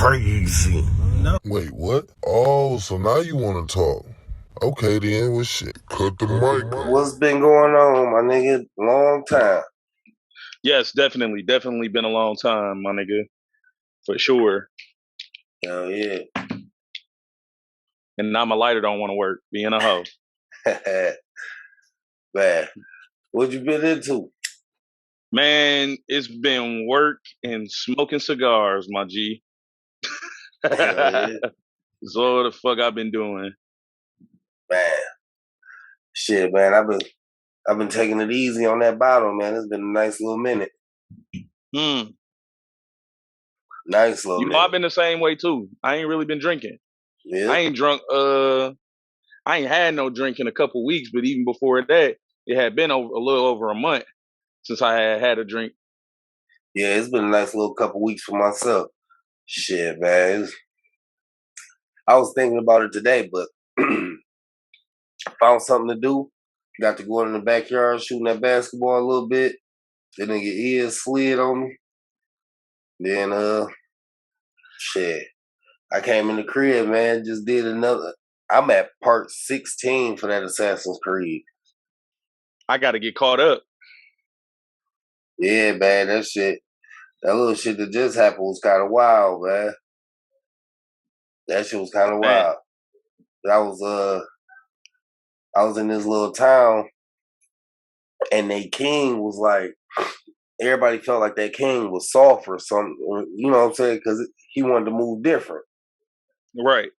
crazy. No. Wait, what? Oh, so now you want to talk. Okay then, well shit. Cut the mic on. What's been going on, my nigga? Long time. Yes, definitely been a long time, my nigga, for sure. Hell yeah. And now my lighter don't want to work, being a hoe. Man, what you been into? Man, it's been work and smoking cigars, my G. Hell yeah. That's all the fuck I've been doing. Man, shit, man. I've been taking it easy on that bottle, man. It's been a nice little minute. Nice little minute. I've been the same way too. I ain't really been drinking. Yeah. I ain't drunk. I ain't had no drink in a couple weeks, but even before that, it had been a little over a month since I had a drink. Yeah, it's been a nice little couple weeks for myself. Shit, man. I was thinking about it today, but found something to do. Got to go in the backyard shooting that basketball a little bit. Then nigga ears slid on me. Then shit. I came in the crib, man, just did another. I'm at part 16 for that Assassin's Creed. I gotta get caught up. Yeah, man, that little shit that just happened was kind of wild, man. That shit was kind of wild. I was in this little town, and they king was like, everybody felt like that king was soft or something. You know what I'm saying? Because he wanted to move different. Right.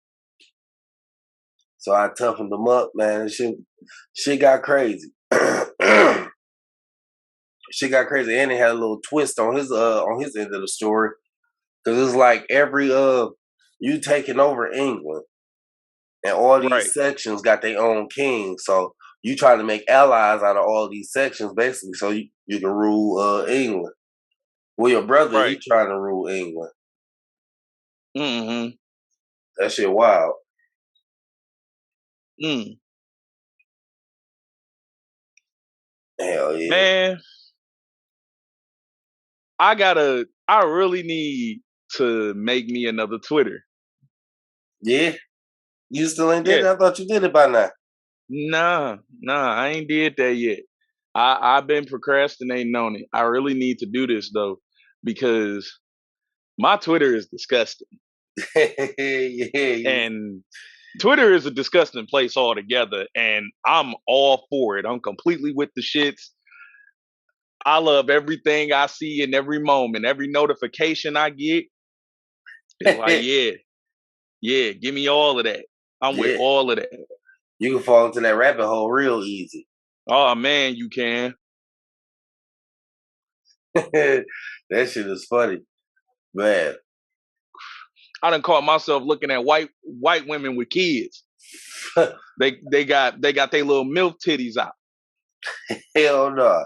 So I toughened him up, man. And shit got crazy. Shit got crazy, and it had a little twist on his end of the story. Cause it's like every you taking over England, and all these sections got their own king. So you try to make allies out of all these sections, basically, so you can rule England. Well, your brother, he trying to rule England. Mm-hmm. That shit wild. Hell yeah. Man, I really need to make me another Twitter. Yeah? You still ain't did it? I thought you did it by now. Nah, I ain't did that yet. I've been procrastinating on it. I really need to do this though, because my Twitter is disgusting. Yeah. And Twitter is a disgusting place altogether, and I'm all for it. I'm completely with the shits. I love everything I see in every moment, every notification I get. It's like, yeah, give me all of that. I'm with all of that. You can fall into that rabbit hole real easy. Oh man, you can. That shit is funny, man. I done caught myself looking at white women with kids. they got their little milk titties out. Hell no.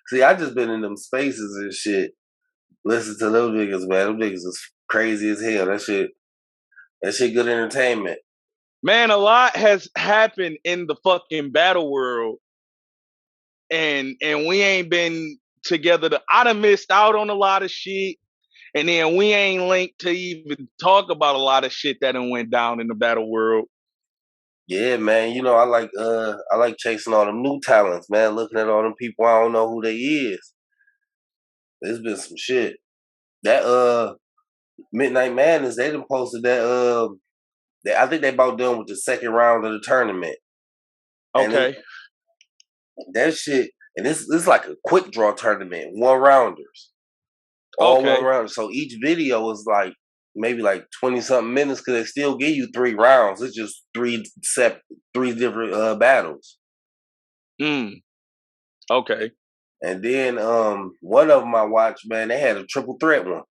See, I just been in them spaces and shit. Listen to those niggas, man. Them niggas is crazy as hell. That shit good entertainment. Man, a lot has happened in the fucking battle world. And we ain't been together. I done missed out on a lot of shit. And then we ain't linked to even talk about a lot of shit that done went down in the battle world. Yeah, man. You know, I like chasing all them new talents, man. Looking at all them people I don't know who they is. There's been some shit. That Midnight Madness, they done posted that I think they about done with the second round of the tournament. Okay. That shit, and this is like a quick draw tournament, one rounders. All one rounders. So each video is like maybe like 20 something minutes because they still give you 3 rounds. It's just three different battles. Okay. And then one of them I watched, man, they had a triple threat one.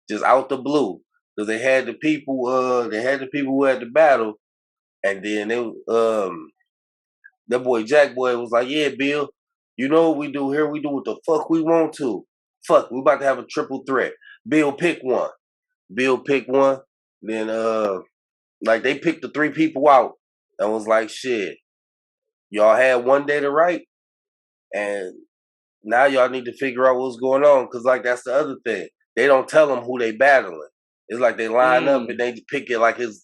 Just out the blue. Because they had the people who had the battle, and then that boy Jack Boy was like, yeah, Bill, you know what we do here? We do what the fuck we want to. Fuck, we about to have a triple threat. Bill pick one. Then like they picked the 3 people out and was like, shit, y'all had one day to write, and now y'all need to figure out what's going on. Cause like that's the other thing. They don't tell them who they battling. It's like they line up and they pick it like his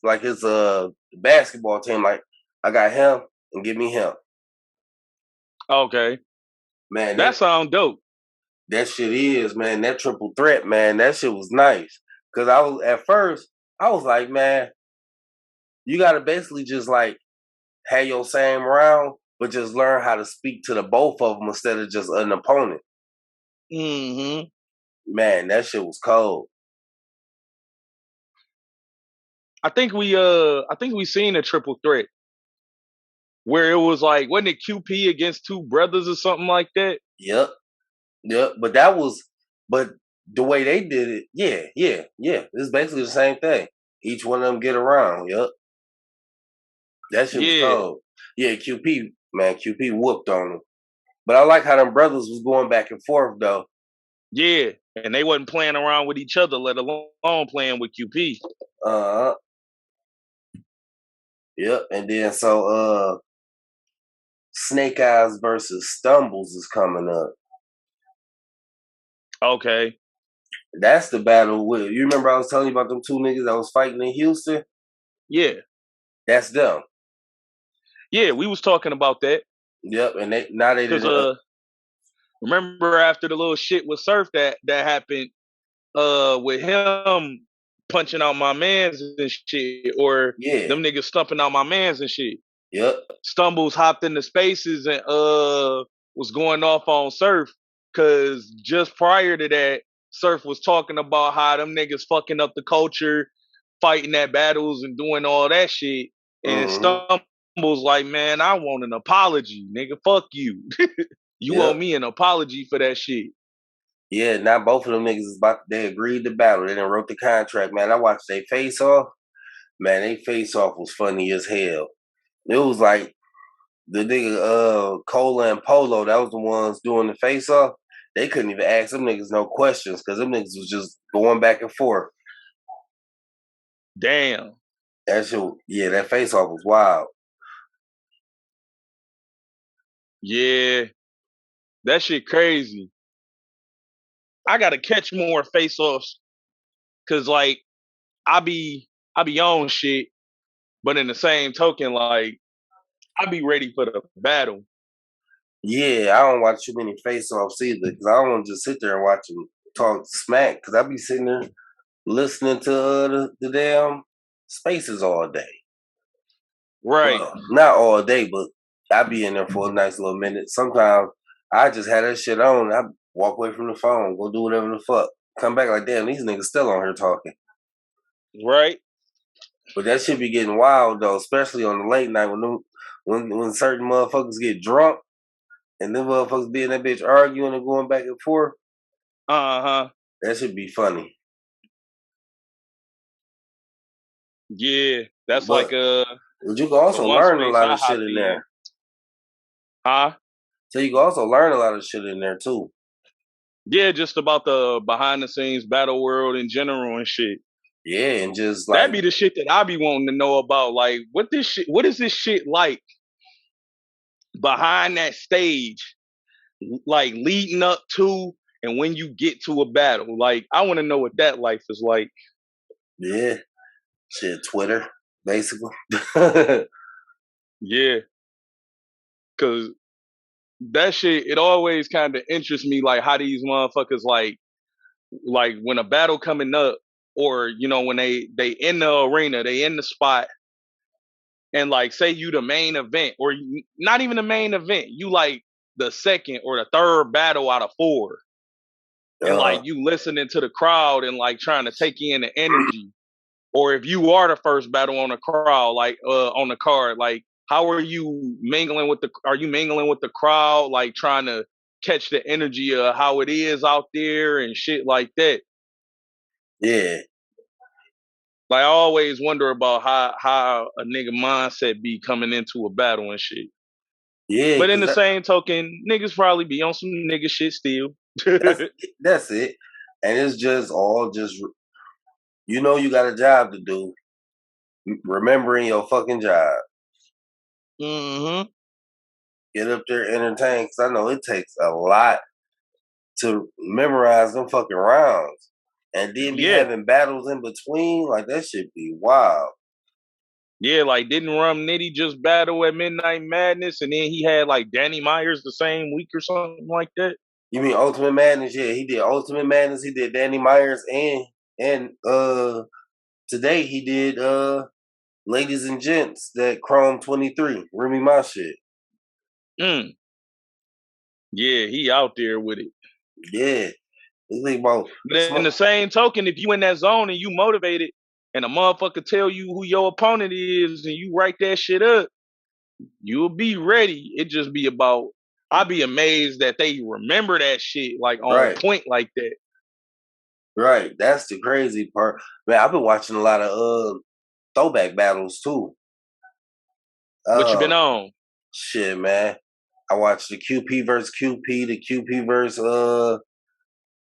basketball team. Like I got him and give me him. Okay. Man, that sound dope. That shit is, man. That triple threat, man. That shit was nice. Cause I was at first, I was like, man, you gotta basically just like have your same round, but just learn how to speak to the both of them instead of just an opponent. Mm-hmm. Man, that shit was cold. I think we seen a triple threat where it was like, wasn't it QP against two brothers or something like that? Yep. But the way they did it, yeah. It's basically the same thing. Each one of them get around. Yep. That shit was cold. Yeah, QP, man, QP whooped on them. But I like how them brothers was going back and forth though. Yeah, and they wasn't playing around with each other, let alone playing with QP. Yep. And then so Snake Eyes versus Stumbles is coming up. Okay. That's the battle with, you remember I was telling you about them two niggas that was fighting in Houston? Yeah. That's them. Yeah, we was talking about that. Yep, and they didn't. Remember after the little shit with Surf that happened, with him punching out my mans and shit, or them niggas stumping out my mans and shit. Yep. Stumbles hopped into spaces and was going off on Surf, cause just prior to that, Surf was talking about how them niggas fucking up the culture, fighting at battles and doing all that shit. And Stumbles like, man, I want an apology, nigga. Fuck you. You owe me an apology for that shit. Yeah, now both of them niggas is they agreed to battle. They done wrote the contract, man. I watched they face off. Man, they face off was funny as hell. It was like the nigga Cola and Polo, that was the ones doing the face off. They couldn't even ask them niggas no questions because them niggas was just going back and forth. Damn. That shit, yeah, that face off was wild. Yeah. That shit crazy. I gotta catch more face offs. Cause like I be on shit, but in the same token, like I be ready for the battle. Yeah, I don't watch too many face offs either because I don't want to just sit there and watch them talk smack because I be sitting there listening to the damn spaces all day. Right. Well, not all day, but I be in there for a nice little minute. Sometimes I just had that shit on. I walk away from the phone, go do whatever the fuck. Come back like, damn, these niggas still on here talking. Right. But that shit be getting wild though, especially on the late night when certain motherfuckers get drunk and them motherfuckers be in that bitch arguing and going back and forth. Uh-huh. That should be funny. Yeah, that's like but you can also learn a lot of shit in there. Huh? So you can also learn a lot of shit in there too. Yeah, just about the behind the scenes battle world in general and shit. Yeah, and just like that be the shit that I be wanting to know about. Like, what is this shit like behind that stage? Like leading up to and when you get to a battle. Like, I want to know what that life is like. Yeah. Shit, Twitter, basically. Yeah. Cause that shit, it always kind of interests me, like how these motherfuckers like when a battle coming up, or you know, when they in the arena, they in the spot, and like say you the main event, or not even the main event, you like the second or the third battle out of 4. And like you listening to the crowd and like trying to take in the energy. Or if you are the first battle on the crowd, like on the card, like how are you mingling with the crowd, like trying to catch the energy of how it is out there and shit like that. Yeah. Like I always wonder about how a nigga mindset be coming into a battle and shit. Yeah. But in the same token, niggas probably be on some nigga shit still. That's it. And it's just all just, you know, you got a job to do. Remembering your fucking job. Mm-hmm. Get up there, entertain, because I know it takes a lot to memorize them fucking rounds. and then be Yeah. having battles in between. Like that should be wild. Yeah, like didn't Rum Nitty just battle at Midnight Madness, and then he had like Danny Myers the same week or something like that? You mean Ultimate Madness? Yeah, he did Ultimate Madness. He did Danny Myers, and today he did Ladies and Gents, that Chrome 23. Remy my shit. Mm. Yeah, he out there with it. Yeah. It's like about But in the same token, if you in that zone and you motivated and a motherfucker tell you who your opponent is and you write that shit up, you'll be ready. It just be about I'd be amazed that they remember that shit like on right. point like that. Right. That's the crazy part. Man, I've been watching a lot of throwback battles too. What you been on? Shit, man. I watched the QP versus QP, the QP versus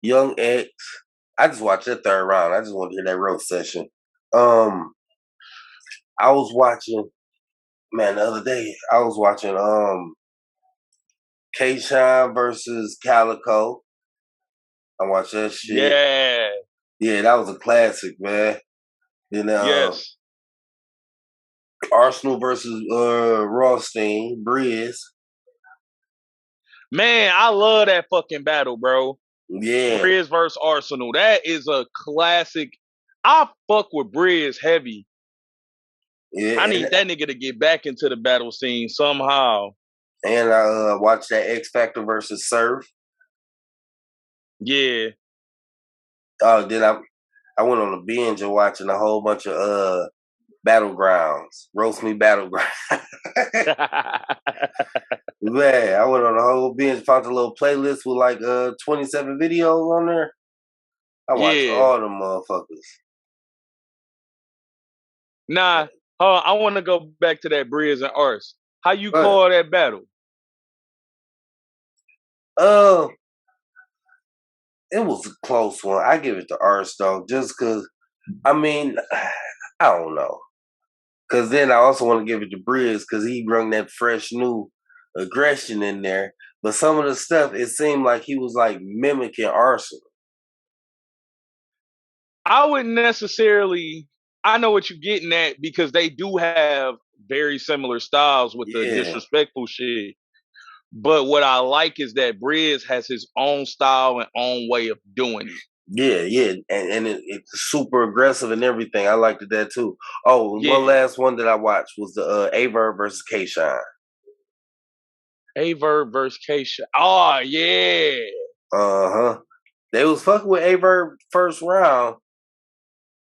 Young X. I just watched that third round. I just want to hear that roast session. I was watching, man, the other day, I was watching K-Shine versus Calico. I watched that shit. Yeah. Yeah, that was a classic, man. Then Yes. Arsenal versus Rothstein, Briz. Man, I love that fucking battle, bro. Yeah. Briz versus Arsenal. That is a classic. I fuck with Briz heavy. Yeah. I need that nigga to get back into the battle scene somehow. And I watched that X Factor versus Surf. Yeah. Then I went on a binge of watching a whole bunch of Battlegrounds. Roast Me Battlegrounds. Man, I went on a whole binge, found a little playlist with like 27 videos on there. I watched Yeah. all them motherfuckers. Nah, I want to go back to that Briz and Ars. How you call that battle? It was a close one. I give it to Ars though, just cause I mean, I don't know. Cause then I also want to give it to Briz because he brought that fresh new aggression in there. But some of the stuff, it seemed like he was like mimicking Arsenal. I wouldn't necessarily. I know what you're getting at because they do have very similar styles with the disrespectful shit. But what I like is that Briz has his own style and own way of doing it. Yeah, and it's super aggressive and everything. I liked that too. Oh, one last one that I watched was the Averb versus K-Shine. Averb versus K-Shine. Oh yeah. They was fucking with Averb first round.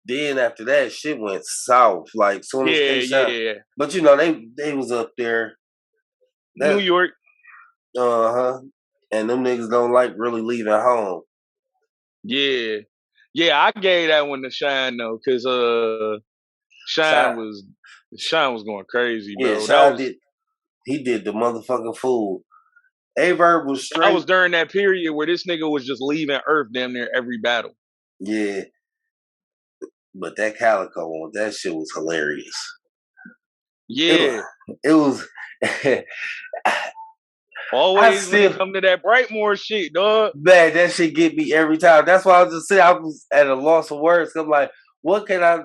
Then after that, shit went south. Like soon as K-Shine. Yeah. But you know they was up there. New York. And them niggas don't like really leaving home. Yeah. Yeah, I gave that one to Shine though, cause Shine was going crazy, bro. Yeah, he did the motherfucking fool. Averb was straight. That was during that period where this nigga was just leaving Earth damn near every battle. Yeah. But that Calico one, that shit was hilarious. Yeah. It was always when it come to that Brightmore shit, dog. Man, that shit get me every time. That's why I was just saying I was at a loss of words. I'm like, what can I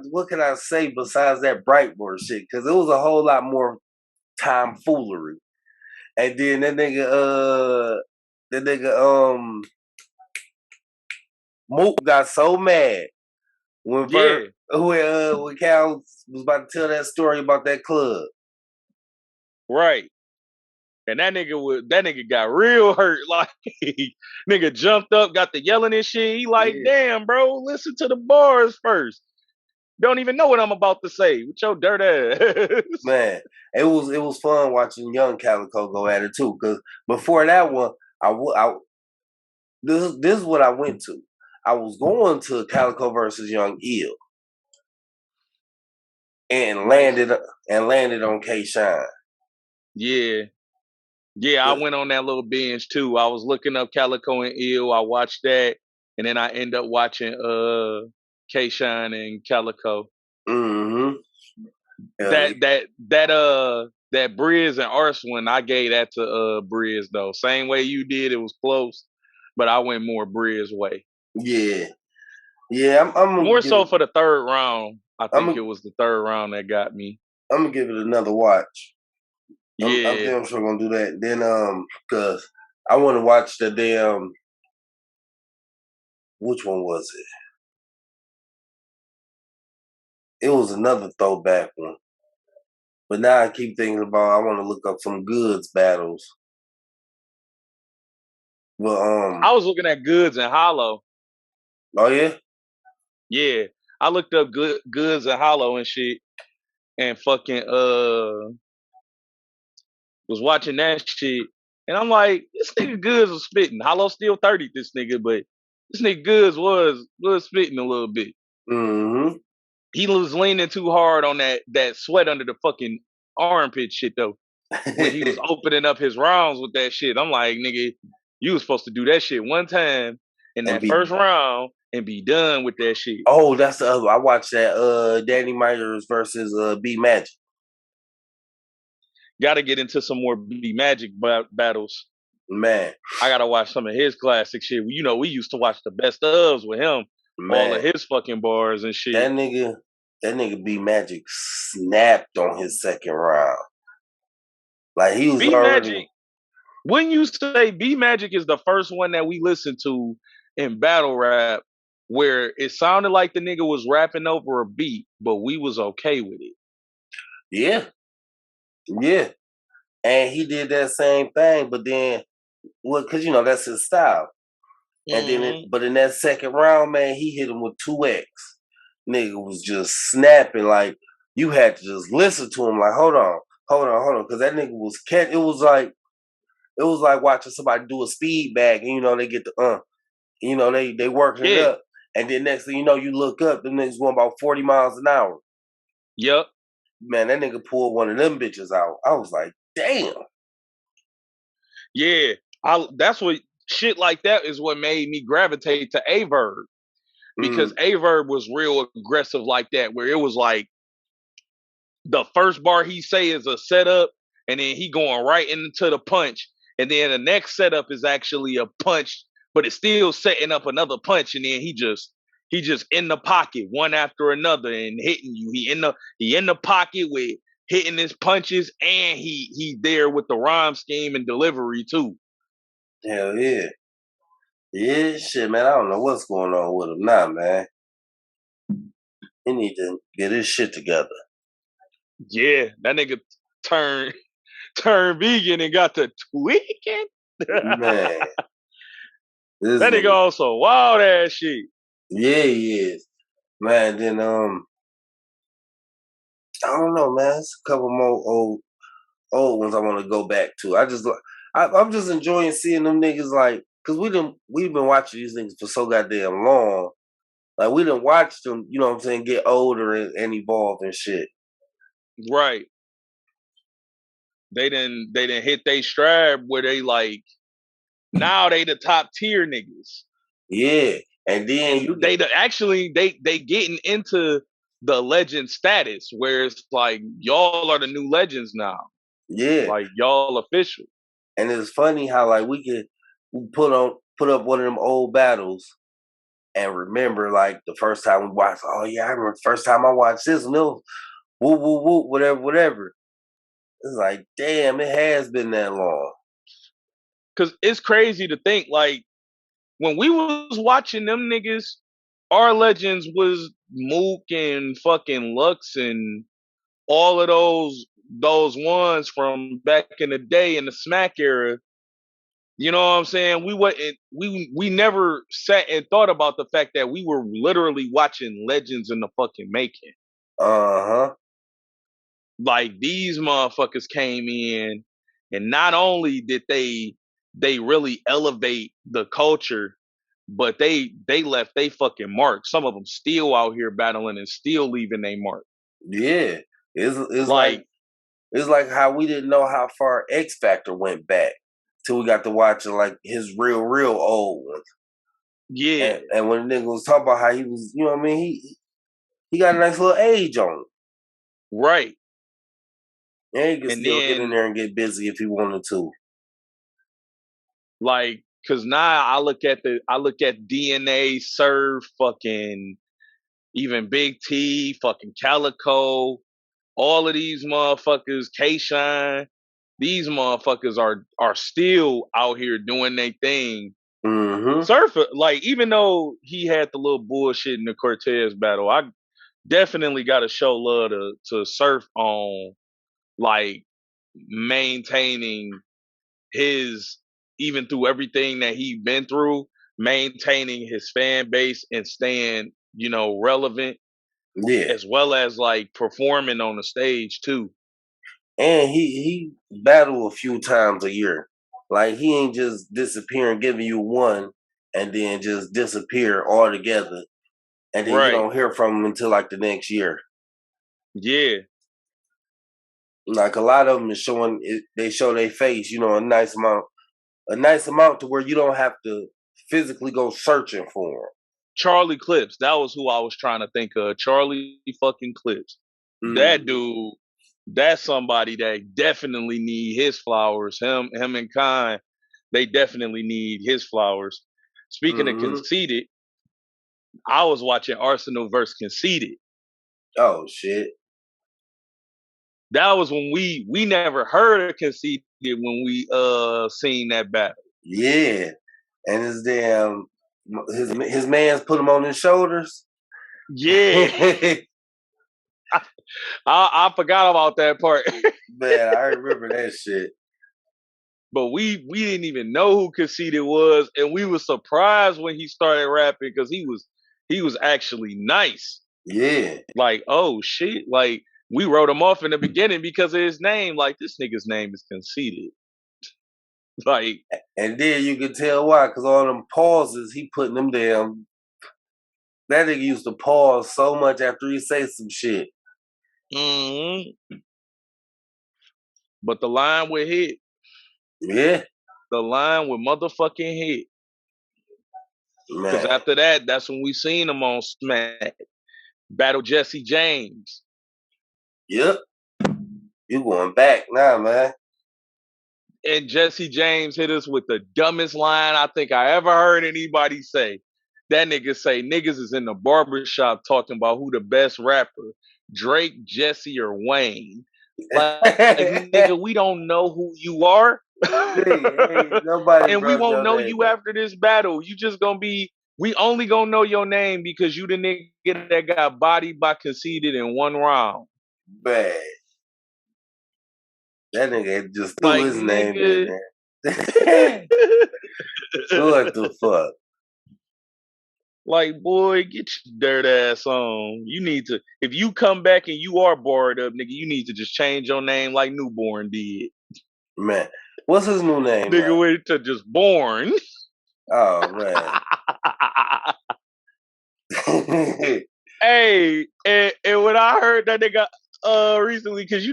say besides that Brightmore shit? Because it was a whole lot more tomfoolery. And then that nigga Mook got so mad when when Cal was about to tell that story about that club. Right. And that nigga got real hurt. Like nigga jumped up, got the yelling and shit. He like, damn, bro, listen to the bars first. Don't even know what I'm about to say with your dirt ass. Man, it was fun watching young Calico go at it too. Cause before that one, this is what I went to. I was going to Calico versus Young Eel, and landed on K-Shine. Yeah. Yeah, I went on that little binge too. I was looking up Calico and Eel. I watched that, and then I end up watching K-Shine and Calico. Mm-hmm. That Briz and Ars one, I gave that to Briz though. Same way you did, it was close, but I went more Briz way. Yeah. Yeah, I'm gonna More give so it. for the third round. I I'm think gonna, it was the third round that got me. I'm gonna give it another watch. I'm Yeah. damn sure gonna do that. Then cause I want to watch the damn. Which one was it? It was another throwback one. But now I keep thinking about I want to look up some goods battles. But I was looking at Goods and Hollow. oh yeah, Yeah. I looked up Goods and Hollow and shit and fucking was watching that shit. And I'm like, this nigga Goods was spitting. Hollow still 30 this nigga, but this nigga Goods was spitting a little bit. mm-hmm. He was leaning too hard on that sweat under the fucking armpit shit though. When he was opening up his rounds with that shit. I'm like, nigga, you was supposed to do that shit one time in and that be first round and be done with that shit. oh that's the other. I watched that Danny Myers versus B Magic. Got to get into some more B Magic battles. Man, I gotta watch some of his classic shit. You know, we used to watch the best ofs with him, all of man, his fucking bars and that shit. nigga, that nigga B Magic snapped on his second round. Like he was B already. Magic, wouldn't you say B Magic is the first one that we listened to in battle rap where it sounded like the nigga was rapping over a beat, but we was okay with it? Yeah, yeah, and he did that same thing, but then well, cause you know that's his style. And then, Mm-hmm. but in that second round, man, he hit him with 2X. Nigga was just snapping like you had to just listen to him. Like, hold on, because that nigga was catch. It was like watching somebody do a speed bag, and you know they get the you know they working it Yeah. up, and then next thing you know, you look up, the niggas going about 40 miles an hour. Yep. Man, that nigga pulled one of them bitches out. I was like, damn. Yeah. That's what shit like that is what made me gravitate to Averb because Mm, Averb was real aggressive like that, where it was like the first bar he say is a setup, and then he going right into the punch, and then the next setup is actually a punch, but it's still setting up another punch, and then he just in the pocket one after another and hitting you. He in the pocket with hitting his punches, and he there with the rhyme scheme and delivery too. hell yeah. Yeah, shit, man. I don't know what's going on with him now, man. He need to get his shit together. Yeah, that nigga turned turned vegan and got to tweaking. Man, That this nigga nigga. also wild ass shit. Yeah, he is. Man, then I don't know, man. It's a couple more old ones I want to go back to. I'm just enjoying seeing them niggas like, cause we've been watching these niggas for so goddamn long. Like we didn't watch them, you know what I'm saying, get older and evolve and shit. Right. They didn't hit they stride where they like now they the top tier niggas. Yeah, and then And you get actually they getting into the legend status where it's like y'all are the new legends now. yeah, Like y'all official. and it's funny how like we put up one of them old battles and remember like the first time we watched. Oh yeah, I remember the first time I watched this one. It was whoop whoop whoop, whatever, whatever. It's like, damn, it has been that long. Cause it's crazy to think like when we was watching them niggas, our legends was Mook and fucking Lux and all of those ones from back in the day in the Smack era. You know what I'm saying? We never sat and thought about the fact that we were literally watching legends in the fucking making. Uh huh. Like these motherfuckers came in, and not only did they really elevate the culture, but they left they fucking mark. Some of them still out here battling and still leaving their mark. Yeah, Like it's like how we didn't know how far X Factor went back till we got to watching like his real old ones. yeah, And when the nigga was talking about how he was, you know what I mean, he got a nice little age on him. right. And he could And still get in then there and get busy if he wanted to. like Cause now I look at DNA, Surf, fucking even Big T, fucking Calico, all of these motherfuckers, K-Shine, these motherfuckers are still out here doing their thing. Mm-hmm. Surf, like, even though he had the little bullshit in the Cortez battle, I definitely got to show love to Surf on like maintaining his, even through everything that he been through, maintaining his fan base and staying, relevant, Yeah. as well as like performing on the stage too. And he battle a few times a year. Like he ain't just disappearing, giving you one, and then just disappear altogether, and then you Right. don't hear from him until like the next year. Yeah. Like a lot of them is showing, they show their face, a nice amount to where you don't have to physically go searching for them. Charlie Clips, that was who I was trying to think of. Charlie fucking Clips. That dude, that's somebody that definitely need his flowers. Him and Khan, they definitely need his flowers. Speaking of Conceited, I was watching Arsenal versus Conceited. Oh shit. That was when we never heard of Conceited when we seen that battle. Yeah. And his damn his man's put him on his shoulders. Yeah. I forgot about that part. Man, I remember that shit. But we didn't even know who Conceited was, and we were surprised when he started rapping because he was actually nice. Yeah. Like, oh shit. Like, we wrote him off in the beginning because of his name. Like, this nigga's name is Conceited. Like, and then you can tell why, because all them pauses he putting them damn. That nigga used to pause so much after he say some shit. But the line would hit. Yeah. The line would motherfucking hit. Because after that, that's when we seen him on Smack. Battle Jesse James. Yep. You going back now, man. And Jesse James hit us with the dumbest line I think I ever heard anybody say. That nigga say niggas is in the barbershop talking about who the best rapper, Drake, Jesse, or Wayne. Like nigga, we don't know who you are. Hey, nobody And we brought won't your know name you up. after this battle. You just gonna be, we only gonna know your name because you the nigga that got bodied by Conceited in one round. Bad. That nigga just threw Like, his name in nigga. there. What the fuck? Like, boy, get your dirt ass on. You need to, if you come back and you are barred up, nigga, you need to just change your name like Newborn did. Man. What's his new name Nigga now? went to just Born. Oh man. Hey, and when I heard that nigga recently, cause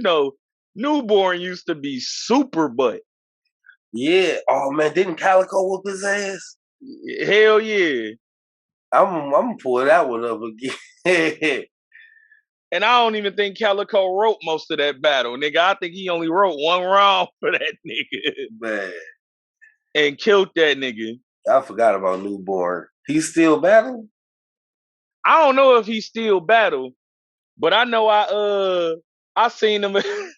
Newborn used to be super butt. Yeah. Oh man, didn't Calico whoop his ass? Hell yeah. I'm gonna pull that one up again. And I don't even think Calico wrote most of that battle, nigga. I think he only wrote one round for that nigga. Man. And killed that nigga. I forgot about Newborn. He's still battling? I don't know if he still battle, but I know I seen him the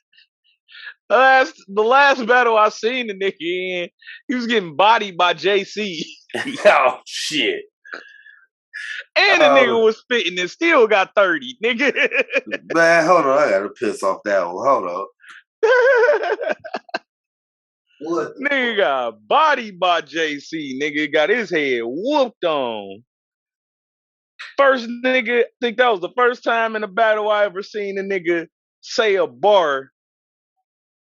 last battle I seen the nigga in, he was getting bodied by JC. Oh shit. And the nigga was spitting and still got 30, nigga. Man, hold on. I gotta piss off that one. Hold on. What? Nigga got bodied by JC. Nigga got his head whooped on. First nigga, I think that was the first time in a battle I ever seen a nigga say a bar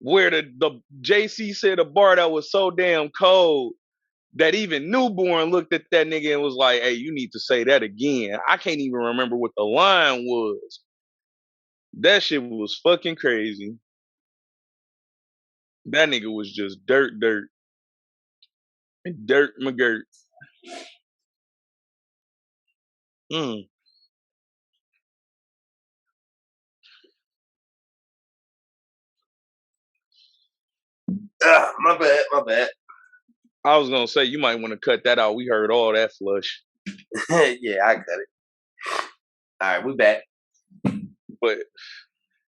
where the JC said a bar that was so damn cold that even Newborn looked at that nigga and was like, hey, you need to say that again. I can't even remember what the line was. That shit was fucking crazy. That nigga was just dirt. Dirt McGirt. Mm. My bad. I was gonna say you might want to cut that out. We heard all that flush. Yeah, I got it. All right, we back. But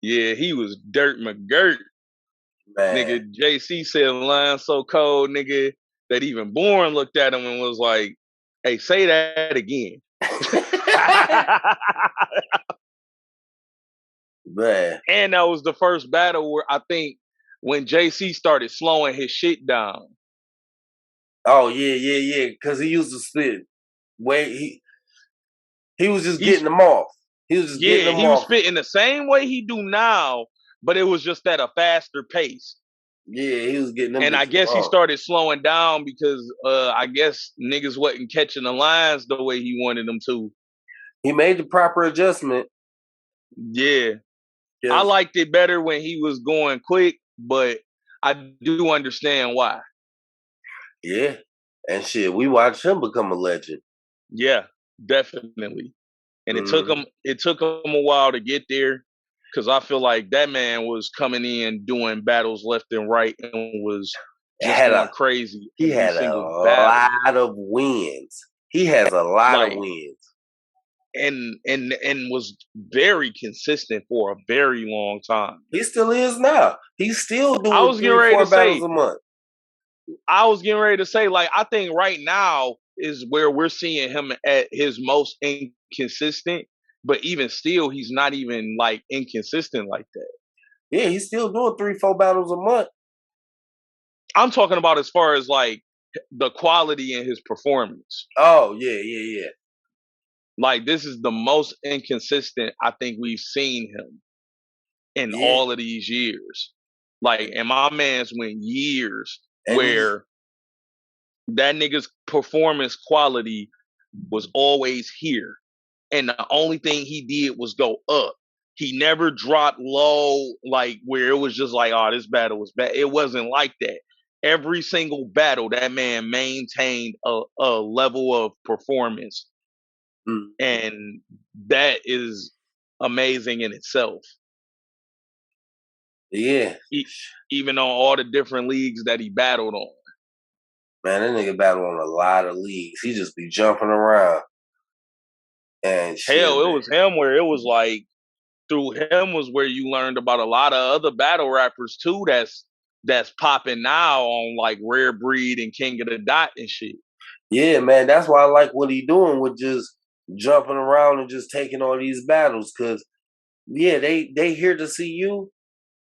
yeah, he was Dirt McGirt. Man. Nigga, JC said a line so cold, nigga, that even Bourne looked at him and was like, hey, say that again. Man. And that was the first battle where I think when JC started slowing his shit down. Oh yeah. Because he used to spit. He was just getting them off. He was just getting them He was off. spitting the same way he do now, but it was just at a faster pace. Yeah, he was getting them. And I guess he started slowing down because I guess niggas wasn't catching the lines the way he wanted them to. He made the proper adjustment. Yeah. I liked it better when he was going quick, but I do understand why. Yeah. And shit, we watched him become a legend. Yeah, definitely. And it took him a while to get there, because I feel like that man was coming in doing battles left and right and was just going crazy. He had a lot of wins. He has a lot of wins. And was very consistent for a very long time. He still is now. He's still doing 3 or 4 battles a month. I was getting ready to say, like, I think right now is where we're seeing him at his most inconsistent, but even still, he's not even like inconsistent like that. Yeah, he's still doing 3, 4 battles a month. I'm talking about as far as like the quality in his performance. Oh, yeah. Like, this is the most inconsistent I think we've seen him in all of these years. Like, and my man's went years where that nigga's performance quality was always here. And the only thing he did was go up. He never dropped low, like where it was just like, oh, this battle was bad. It wasn't like that. Every single battle, that man maintained a level of performance. And that is amazing in itself. Yeah. Even on all the different leagues that he battled on. Man, that nigga battled on a lot of leagues. He just be jumping around. And shit, hell, it was him where it was like, through him was where you learned about a lot of other battle rappers too that's popping now on like Rare Breed and King of the Dot and shit. Yeah, man, that's why I like what he doing with just jumping around and just taking all these battles. Cause yeah, they here to see you,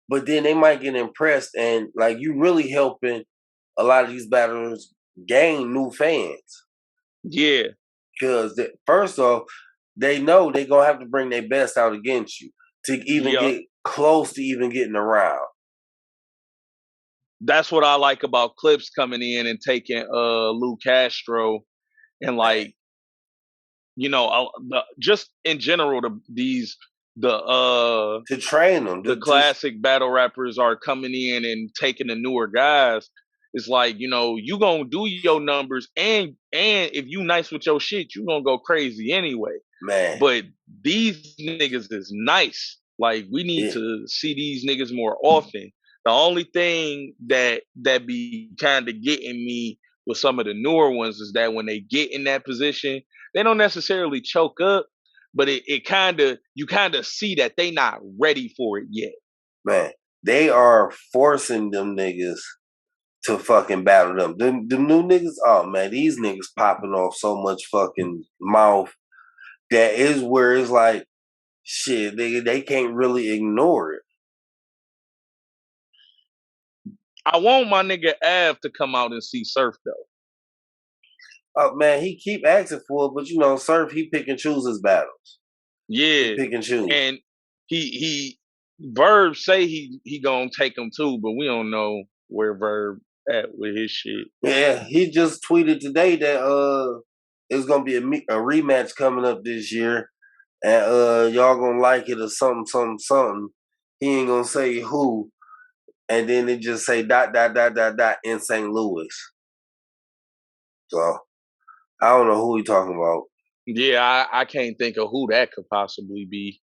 but then they might get impressed and like you really helping a lot of these battlers gain new fans. Yeah. Cause first off, they know they gonna have to bring their best out against you to even get close to even getting around. That's what I like about Clips coming in and taking Lou Castro and like, you know, just in general to train them. The classic battle rappers are coming in and taking the newer guys. It's like, you know, you gonna do your numbers and if you nice with your shit, you gonna go crazy anyway. Man. But these niggas is nice. Like, we need to see these niggas more often. The only thing that be kind of getting me with some of the newer ones is that when they get in that position, they don't necessarily choke up, but it kind of, you kind of see that they not ready for it yet. Man, they are forcing them niggas to fucking battle them. Them new niggas, oh man, these niggas popping off so much fucking mouth that is where it's like, shit, they can't really ignore it. I want my nigga Av to come out and see Surf though. Oh man, he keep asking for it, but you know, Surf, he pick and choose his battles. Yeah, he pick and choose. And he Verb say he gonna take him too, but we don't know where Verb at with his shit. Yeah, he just tweeted today that it's gonna be a rematch coming up this year, and y'all gonna like it or something. He ain't gonna say who, and then it just say ... in St. Louis. So I don't know who he talking about. Yeah, I can't think of who that could possibly be.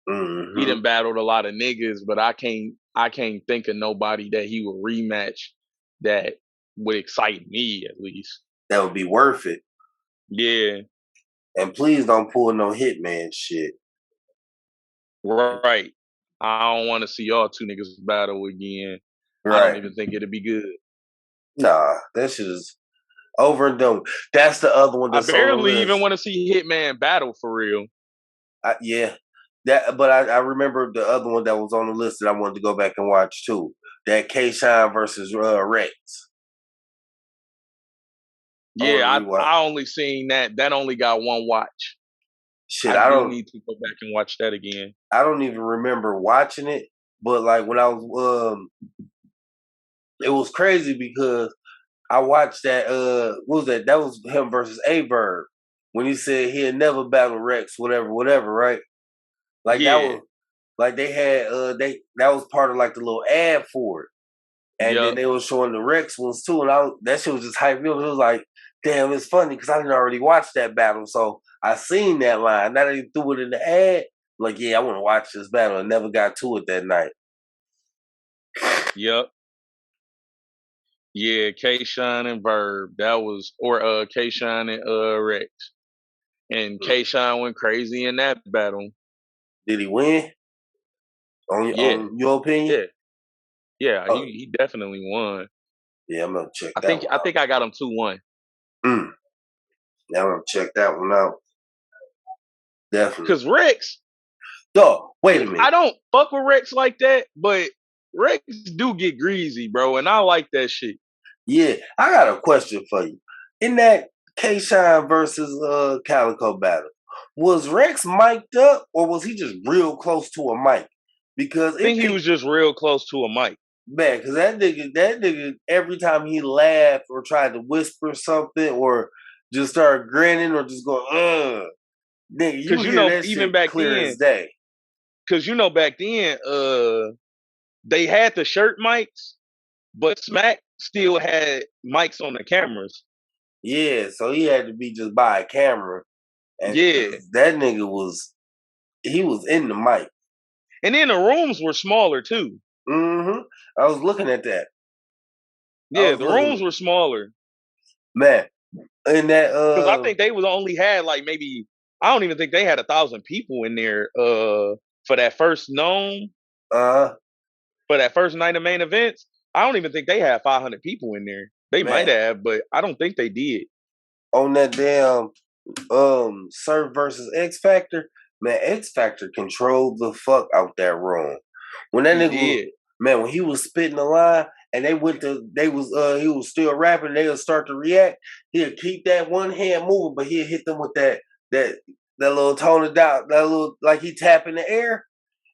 Mm-hmm. He done battled a lot of niggas, but I can't think of nobody that he would rematch that would excite me at least. That would be worth it. Yeah. And please don't pull no Hitman shit. Right. I don't want to see y'all two niggas battle again. I don't Right. even think it'd be good. Nah, that shit is over and done. That's the other one I that's on the barely even list. want to see Hitman battle for real. Yeah. But I remember the other one that was on the list that I wanted to go back and watch too. That K-Shine versus Rex. Yeah, I only seen that. That only got one watch. Shit, I do need to go back and watch that again. I don't even remember watching it, but like when I was it was crazy because I watched that what was that? That was him versus Averb. When he said he'd never battle Rex, whatever, right? Like that was like they had that was part of like the little ad for it. And then they were showing the Rex ones too, and that shit was just hyped me up. It was like, damn, it's funny because I didn't already watch that battle, so I seen that line. Now they threw it in the ad. Like, yeah, I want to watch this battle, and never got to it that night. Yep. Yeah, K-Shine and Verb. That was or K-Shine and Rex. And K-Shine went crazy in that battle. Did he win? On your opinion? Yeah, he definitely won. Yeah, I'm gonna check that one out. I think I got him 2-1. Yeah, I'm gonna check that one out. Definitely. Because Rex. Wait a minute. I don't fuck with Rex like that, but Rex do get greasy, bro, and I like that shit. Yeah, I got a question for you. In that K-Shine versus Calico battle, was Rex mic'd up or was he just real close to a mic? Because I think he was just real close to a mic. Man, because that nigga, every time he laughed or tried to whisper something or just started grinning or just go, nigga, you hear that even shit back clear then, as day. Because back then, they had the shirt mics, but Smack still had mics on the cameras. Yeah, so he had to be just by a camera. And that nigga was in the mic. And then the rooms were smaller too. I was looking at that. Yeah, the rooms were smaller. Man, in that because I think they was only had like maybe I don't even think they had 1,000 people in there for that first known. For that first night of main events, I don't even think they had 500 people in there. They might have, but I don't think they did. On that damn Surf versus X Factor, man, X Factor controlled the fuck out that room. When that nigga when he was spitting the line and he was still rapping, they would start to react, he'd keep that one hand moving, but he'd hit them with that little tone it down, that little like he tap in the air.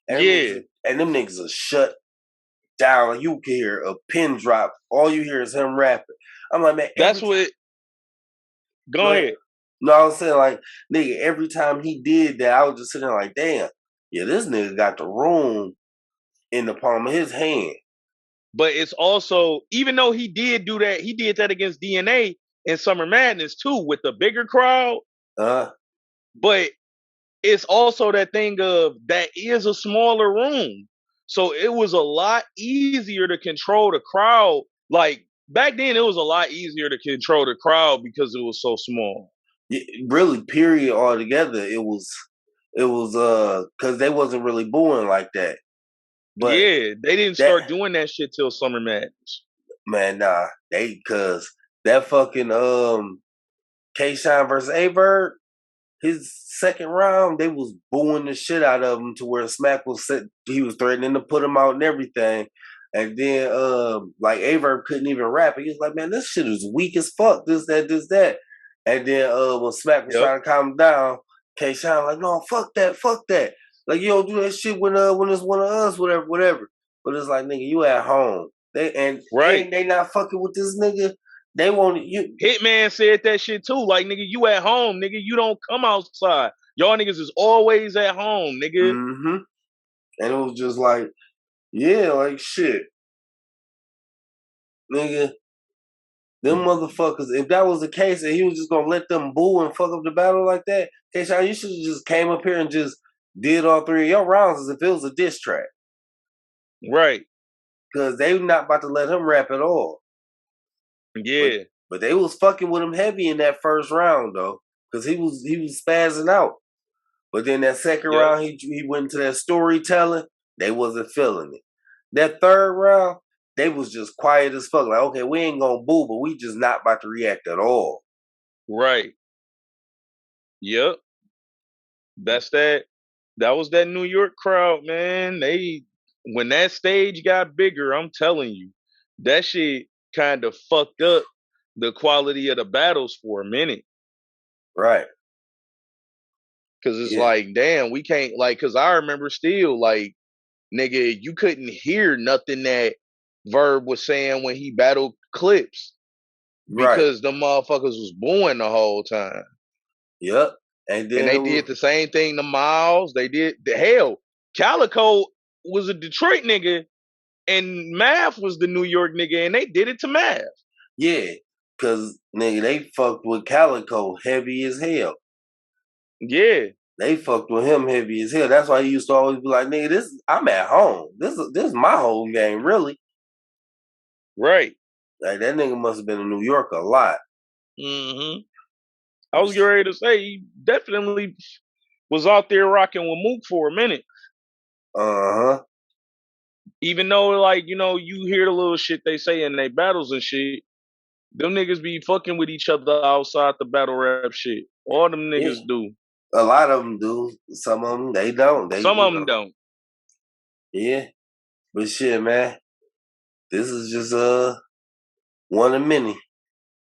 And them niggas are shut down. Like you can hear a pin drop. All you hear is him rapping. I'm like, man, that's what. Go ahead. No, I was saying like, nigga, every time he did that, I was just sitting there like, damn, yeah, this nigga got the room in the palm of his hand. But it's also, even though he did do that, he did that against DNA in Summer Madness too, with the bigger crowd. But it's also that thing of that is a smaller room. So it was a lot easier to control the crowd. Like back then, it was a lot easier to control the crowd because it was so small. Really, period, altogether, it was because they wasn't really booing like that. But yeah, they didn't start doing that shit till Summer Madness. Man, nah, cause that fucking K-Shine versus Averb, his second round, they was booing the shit out of him to where Smack he was threatening to put him out and everything. And then like Averb couldn't even rap. He was like, man, this shit is weak as fuck. This, that. And then when Smack was trying to calm him down, K-Shine like, no, fuck that. Like you don't do that shit when it's one of us, whatever. But it's like, nigga, you at home. They not fucking with this nigga. They want you. Hitman said that shit too. Like, nigga, you at home, nigga. You don't come outside. Y'all niggas is always at home, nigga. And it was just like, yeah, like shit. Nigga, them motherfuckers, if that was the case and he was just gonna let them boo and fuck up the battle like that, K-Shine, you should have just came up here and just did all three of your rounds as if it was a diss track. Right. Because they not about to let him rap at all. Yeah. But they was fucking with him heavy in that first round though, because he was spazzing out. But then that second round, he went into that storytelling. They wasn't feeling it. That third round, they was just quiet as fuck. Like, okay, we ain't gonna boo, but we just not about to react at all. Right. Yep. That's that. That was that New York crowd, man. When that stage got bigger, I'm telling you, that shit kind of fucked up the quality of the battles for a minute. Right. Cause it's like, damn, we can't cause I remember still nigga, you couldn't hear nothing that Verb was saying when he battled Clips because the motherfuckers was booing the whole time. Yep. And then they did the same thing to Miles. They did the hell. Calico was a Detroit nigga and Math was the New York nigga and they did it to Math. Yeah. Cause nigga, they fucked with Calico heavy as hell. Yeah. They fucked with him heavy as hell. That's why he used to always be like, nigga, I'm at home. This is my home game, really. Right. Like that nigga must have been in New York a lot. Mm-hmm. I was ready to say he definitely was out there rocking with Mook for a minute. Uh-huh. Even though, you hear the little shit they say in their battles and shit, them niggas be fucking with each other outside the battle rap shit. All them niggas do. A lot of them do. Some of them, they don't. Some of them don't. Yeah. But shit, man. This is just one of many.